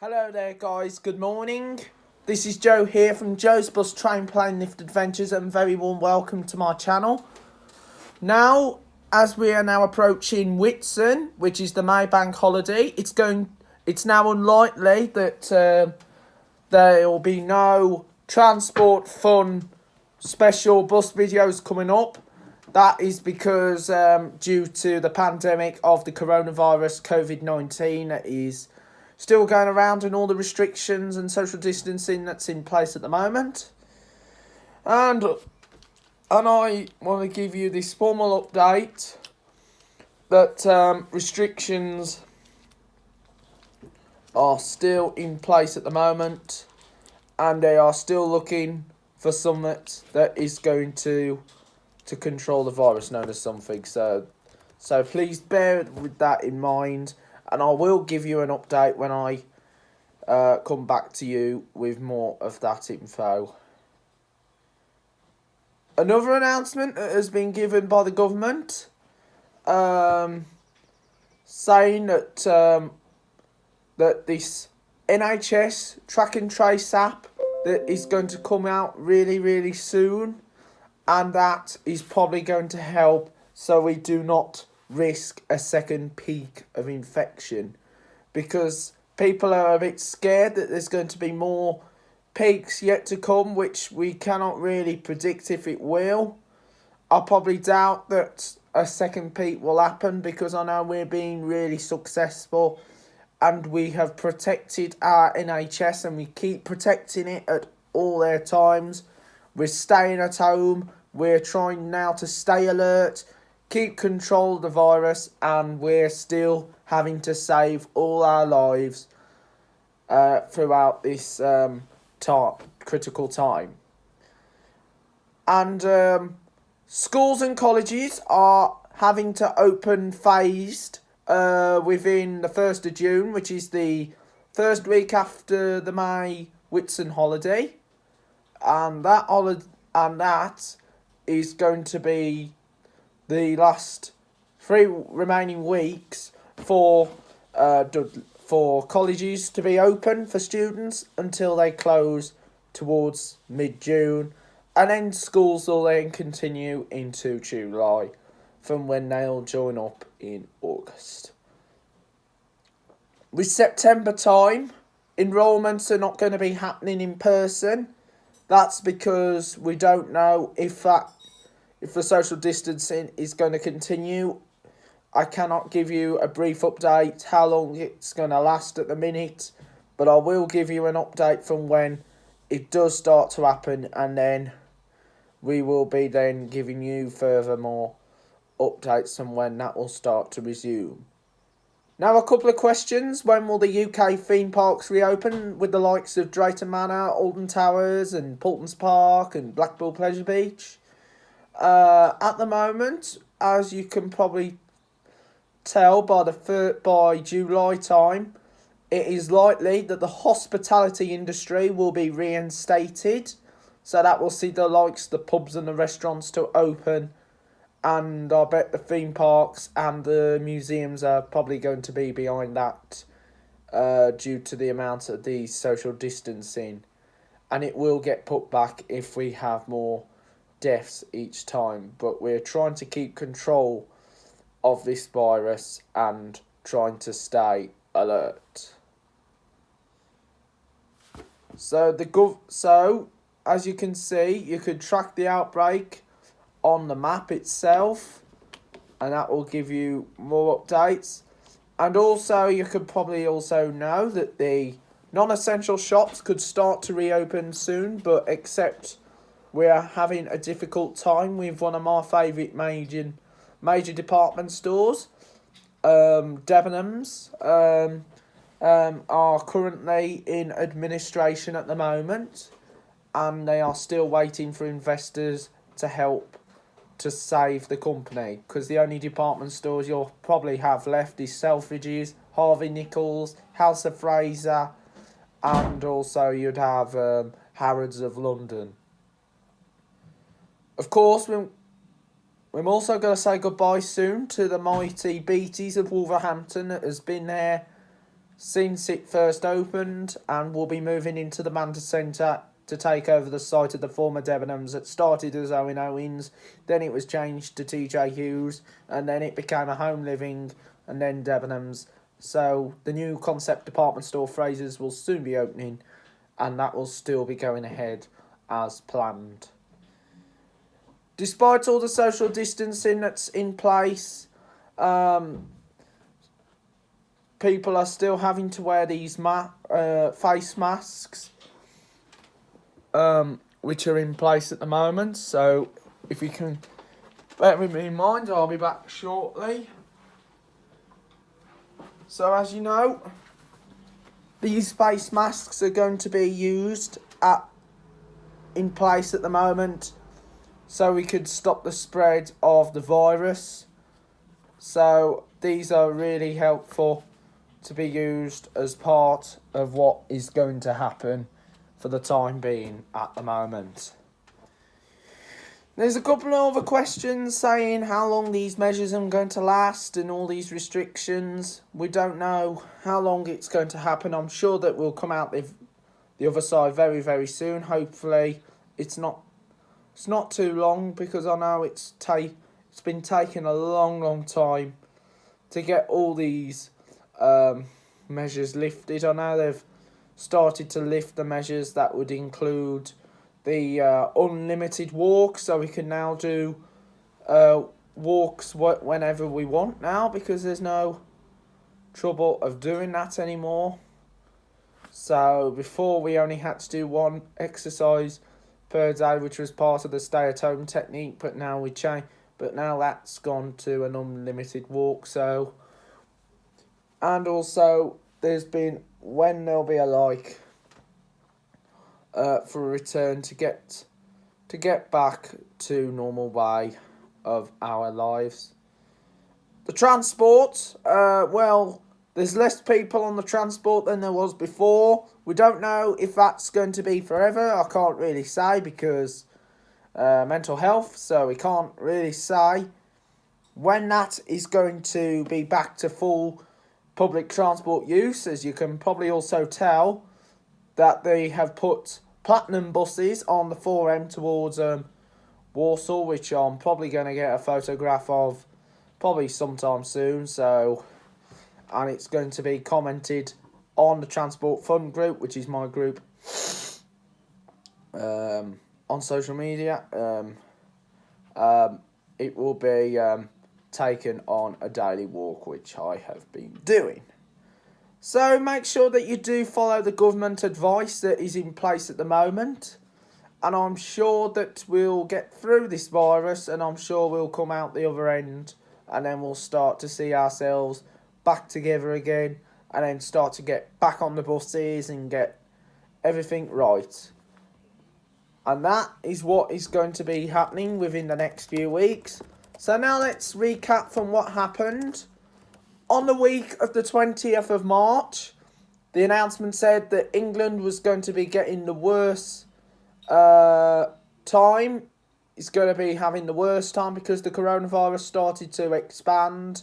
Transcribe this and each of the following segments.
Hello there guys, good morning. This is Joe here from Joe's Bus Train Plane Lift Adventures and very warm welcome to my channel. Now, as we are now approaching Whitsun, which is the Maybank holiday, it's now unlikely that there will be no transport fun special bus videos coming up. That is because due to the pandemic of the coronavirus COVID-19 that is still going around and all the restrictions and social distancing that's in place at the moment. And I want to give you this formal update that restrictions are still in place at the moment and they are still looking for something that is going to control the virus, known as something. So please bear with that in mind. And I will give you an update when I come back to you with more of that info. Another announcement that has been given by the government, saying that that this NHS track and trace app that is going to come out really soon, and that is probably going to help so we do not risk a second peak of infection, because people are a bit scared that there's going to be more peaks yet to come, which we cannot really predict if it will. I probably doubt that a second peak will happen because I know we're being really successful and we have protected our NHS and we keep protecting it at all their times. We're staying at home, we're trying now to stay alert, keep control of the virus, and we're still having to save all our lives throughout this critical time. And schools and colleges are having to open phased within the 1st of June, which is the first week after the May Whitsun holiday. And that is going to be the last 3 remaining weeks for colleges to be open for students until they close towards mid-June, and then schools will then continue into July from when they'll join up in August. With September time, enrolments are not going to be happening in person. That's because we don't know if the social distancing is going to continue. I cannot give you a brief update how long it's going to last at the minute, but I will give you an update from when it does start to happen, and then we will be then giving you furthermore updates on when that will start to resume. Now, a couple of questions. When will the UK theme parks reopen with the likes of Drayton Manor, Alton Towers and Paultons Park and Blackpool Pleasure Beach? At the moment, as you can probably tell by July time, it is likely that the hospitality industry will be reinstated. So that will see the likes of the pubs and the restaurants to open, and I bet the theme parks and the museums are probably going to be behind that due to the amount of the social distancing, and it will get put back if we have more deaths each time. But we're trying to keep control of this virus and trying to stay alert. So as you can see, you could track the outbreak on the map itself, and that will give you more updates. And also, you could probably also know that the non-essential shops could start to reopen soon, but except we're having a difficult time with one of my favourite major department stores, Debenhams, are currently in administration at the moment, and they are still waiting for investors to help to save the company, because the only department stores you'll probably have left is Selfridges, Harvey Nichols, House of Fraser, and also you'd have Harrods of London. Of course, we're also going to say goodbye soon to the mighty Beaties of Wolverhampton that has been there since it first opened, and will be moving into the Manchester Centre to take over the site of the former Debenhams. It started as Owen Owens, then it was changed to TJ Hughes, and then it became a Home Living, and then Debenhams. So the new concept department store Frasers will soon be opening, and that will still be going ahead as planned. Despite all the social distancing that's in place, people are still having to wear these face masks, which are in place at the moment. So if you can bear with me in mind, I'll be back shortly. So as you know, these face masks are going to be used in place at the moment, so we could stop the spread of the virus. So these are really helpful to be used as part of what is going to happen for the time being at the moment. There's a couple of other questions saying how long these measures are going to last and all these restrictions. We don't know how long it's going to happen. I'm sure that we'll come out the other side very, very soon. Hopefully it's not too long, because I know it's been taking a long time to get all these measures lifted. I know they've started to lift the measures that would include the unlimited walk, so we can now do walks whenever we want now, because there's no trouble of doing that anymore. So before we only had to do one exercise per day, which was part of the stay-at-home technique, but now that's gone to an unlimited walk. So, and also there's been, when there'll be a for a return to get back to normal way of our lives. The transport, well, there's less people on the transport than there was before. We don't know if that's going to be forever. I can't really say, because mental health, so we can't really say when that is going to be back to full public transport use. As you can probably also tell, that they have put platinum buses on the 4M towards Walsall, which I'm probably going to get a photograph of probably sometime soon. So, and it's going to be commented on the Transport Fund group, which is my group on social media. It will be taken on a daily walk, which I have been doing. So make sure that you do follow the government advice that is in place at the moment, and I'm sure that we'll get through this virus, and I'm sure we'll come out the other end, and then we'll start to see ourselves back together again, and then start to get back on the buses and get everything right. And that is what is going to be happening within the next few weeks. So now let's recap from what happened. On the week of the 20th of March, the announcement said that England was going to be getting the worst time. It's going to be having the worst time because the coronavirus started to expand,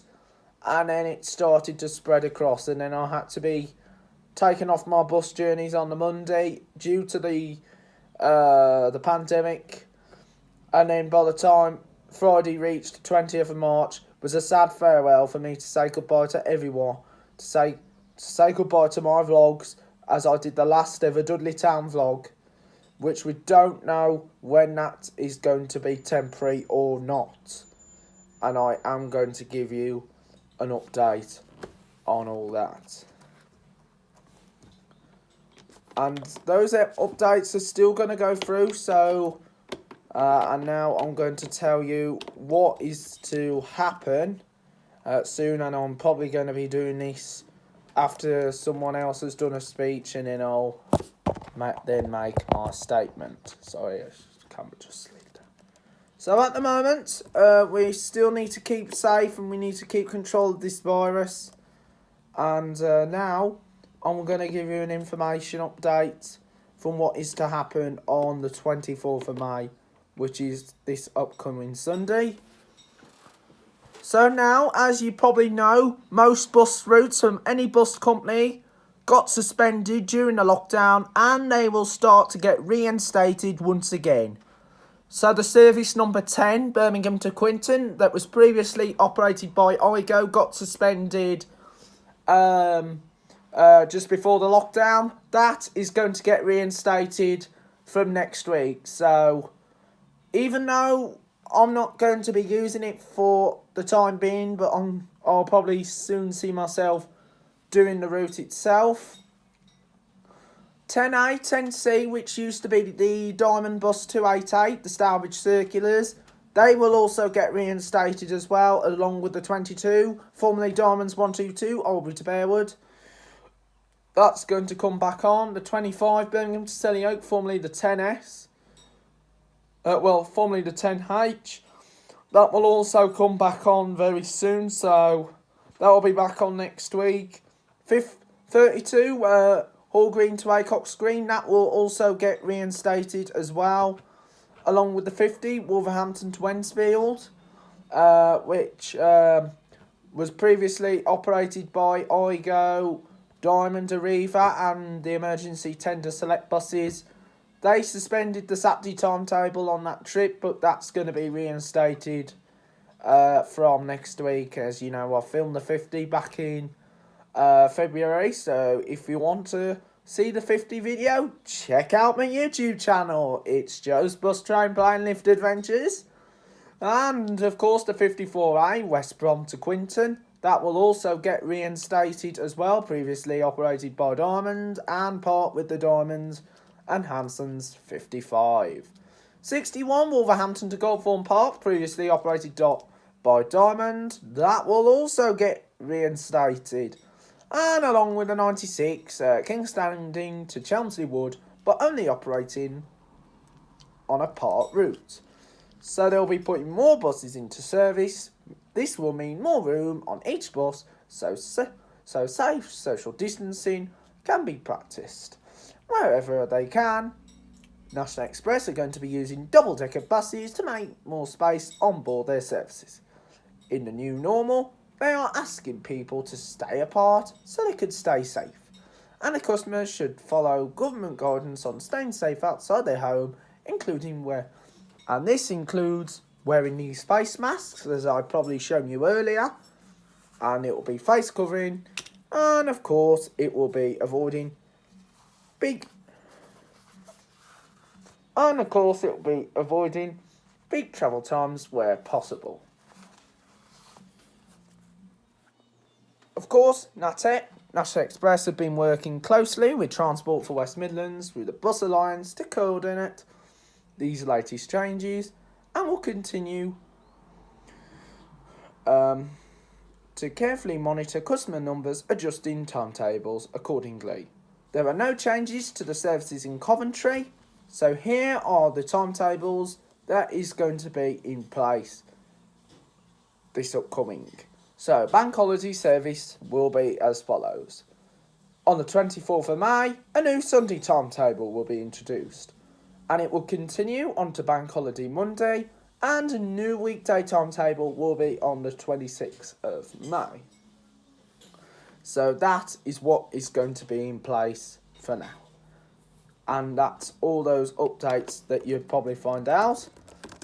and then it started to spread across, and then I had to be taken off my bus journeys on the Monday due to the pandemic. And then by the time Friday reached the 20th of March, was a sad farewell for me to say goodbye to everyone, to say goodbye to my vlogs, as I did the last ever Dudley Town vlog, which we don't know when that is going to be temporary or not. And I am going to give you an update on all that. And those updates are still going to go through, so and now I'm going to tell you what is to happen soon, and I'm probably going to be doing this after someone else has done a speech, and then I'll then make my statement. Sorry, the camera just slid down. So at the moment, we still need to keep safe, and we need to keep control of this virus. And now I'm going to give you an information update from what is to happen on the 24th of May, which is this upcoming Sunday. So now, as you probably know, most bus routes from any bus company got suspended during the lockdown, and they will start to get reinstated once again. So the service number 10, Birmingham to Quinton, that was previously operated by IGO, got suspended just before the lockdown. That is going to get reinstated from next week. So even though I'm not going to be using it for the time being, but I'll probably soon see myself doing the route itself. 10A, 10C, which used to be the Diamond Bus 288, the Stourbridge Circulars, they will also get reinstated as well, along with the 22, formerly Diamonds 122, Albury to Bearwood. That's going to come back on. The 25, Birmingham to Selly Oak, formerly the 10S. Formerly the 10H. That will also come back on very soon, so that will be back on next week. 32, Hall Green to Acox Green, that will also get reinstated as well, along with the 50, Wolverhampton to Wensfield, which was previously operated by IGO, Diamond, Arriva, and the emergency tender select buses. They suspended the Saturday timetable on that trip, but that's going to be reinstated from next week. As you know, I filmed the 50 back in February, so if you want to see the 50 video, check out my YouTube channel. It's Joe's Bus Train Plane Lift Adventures. And of course the 54A, West Brom to Quinton, that will also get reinstated as well, previously operated by Diamond, and part with the Diamonds and Hanson's 55. 61, Wolverhampton to Goldthorne Park, previously operated by Diamond, that will also get reinstated. And along with the 96, King's Standing to Chelmsley Wood, but only operating on a part route. So they'll be putting more buses into service. This will mean more room on each bus, so safe social distancing can be practised. Wherever they can, National Express are going to be using double-decker buses to make more space on board their services. In the new normal, they are asking people to stay apart so they could stay safe. And the customers should follow government guidance on staying safe outside their home, and this includes wearing these face masks, as I've probably shown you earlier, and it will be face covering, and of course it will be avoiding big travel times where possible. Of course, National Express have been working closely with Transport for West Midlands through the Bus Alliance to coordinate these latest changes, and will continue to carefully monitor customer numbers, adjusting timetables accordingly. There are no changes to the services in Coventry, so here are the timetables that is going to be in place this upcoming. So, bank holiday service will be as follows. On the 24th of May, a new Sunday timetable will be introduced, and it will continue on to Bank Holiday Monday, and a new weekday timetable will be on the 26th of May. So that is what is going to be in place for now. And that's all those updates that you'd probably find out.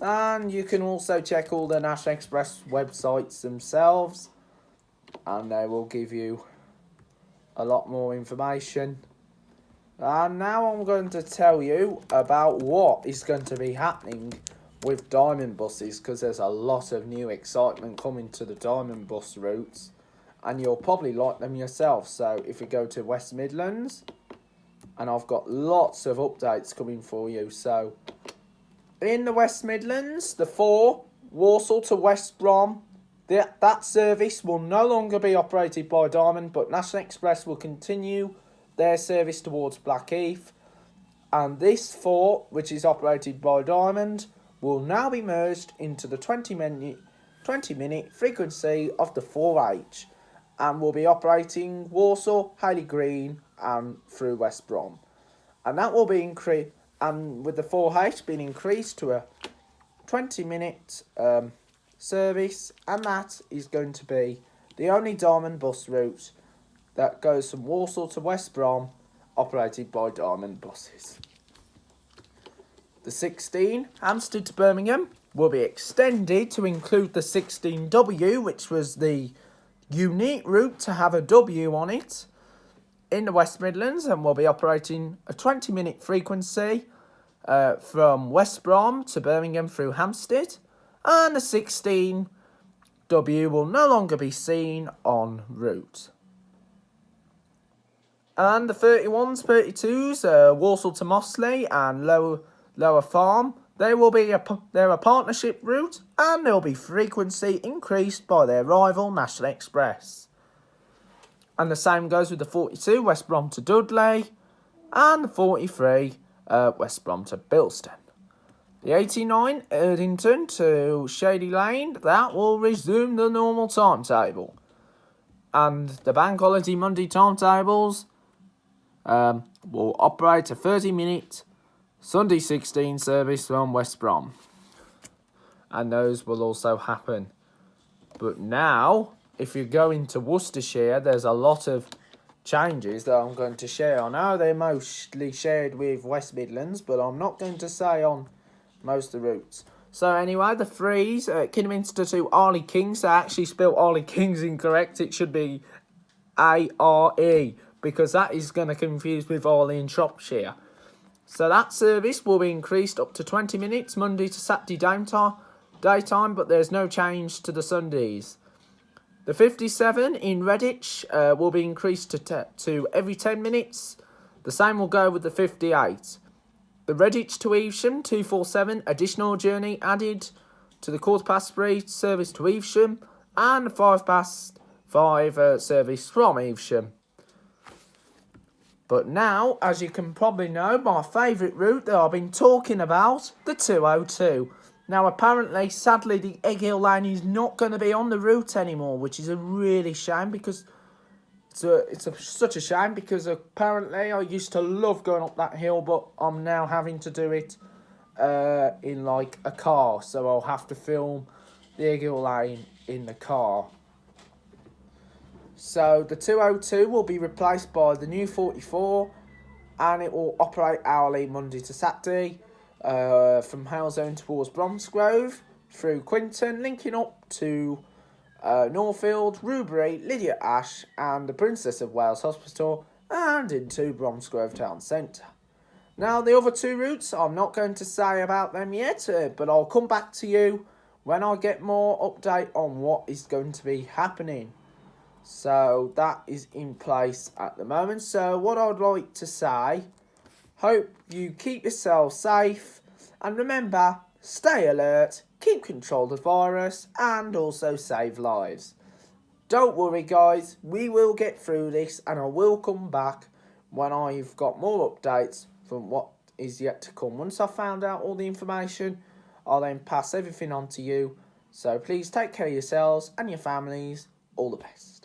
And you can also check all the National Express websites themselves, and they will give you a lot more information. And now I'm going to tell you about what is going to be happening with Diamond buses, because there's a lot of new excitement coming to the Diamond bus routes, and you'll probably like them yourself. So if you go to West Midlands, and I've got lots of updates coming for you. So in the West Midlands, the 4, Walsall to West Brom, that service will no longer be operated by Diamond, but National Express will continue their service towards Blackheath. And this 4, which is operated by Diamond, will now be merged into the 20-minute frequency of the 4H, and will be operating Walsall, Hayley Green, and through West Brom. And that will be and with the 4H being increased to a 20-minute service, and that is going to be the only Diamond bus route that goes from Walsall to West Brom, operated by Diamond Buses. The 16, Hampstead to Birmingham, will be extended to include the 16W, which was the unique route to have a W on it, in the West Midlands, and will be operating a 20-minute frequency from West Brom to Birmingham through Hampstead, and the 16W will no longer be seen en route. And the 31s, 32s, Walsall to Mossley and Lower Farm, they're a partnership route, and there will be frequency increased by their rival National Express. And the same goes with the 42, West Brom to Dudley, and the 43, West Brom to Bilston. The 89, Erdington to Shady Lane, that will resume the normal timetable. And the Bank Holiday Monday timetables will operate a 30-minute Sunday 16 service from West Brom. And those will also happen. But now, if you go into Worcestershire, there's a lot of changes that I'm going to share. I know they're mostly shared with West Midlands, but I'm not going to say on most of the routes. So anyway, the 3s, Kidderminster to Arley Kings. They actually spelled Arley Kings incorrect. It should be A-R-E, because that is going to confuse with Arley in Shropshire. So that service will be increased up to 20 minutes, Monday to Saturday daytime, but there's no change to the Sundays. The 57 in Redditch will be increased to every 10 minutes. The same will go with the 58. The Redditch to Evesham, 247, additional journey added to the 3:15 service to Evesham, and the 5:05 service from Evesham. But now, as you can probably know, my favourite route that I've been talking about, the 202. Now, apparently, sadly, the Egg Hill line is not going to be on the route anymore, which is a really shame, because such a shame, because apparently I used to love going up that hill, but I'm now having to do it in like a car, so I'll have to film the Egg Hill line in the car. So the 202 will be replaced by the new 44, and it will operate hourly Monday to Saturday from Halezone towards Bromsgrove, through Quinton, linking up to Norfield, Rubery, Lydia Ash and the Princess of Wales Hospital, and into Bromsgrove Town Centre. Now the other 2 routes, I'm not going to say about them yet, but I'll come back to you when I get more update on what is going to be happening. So that is in place at the moment. So what I'd like to say, hope you keep yourself safe, and remember, stay alert, keep control of the virus, and also save lives. Don't worry guys, we will get through this, and I will come back when I've got more updates from what is yet to come. Once I've found out all the information, I'll then pass everything on to you. So please take care of yourselves and your families. All the best.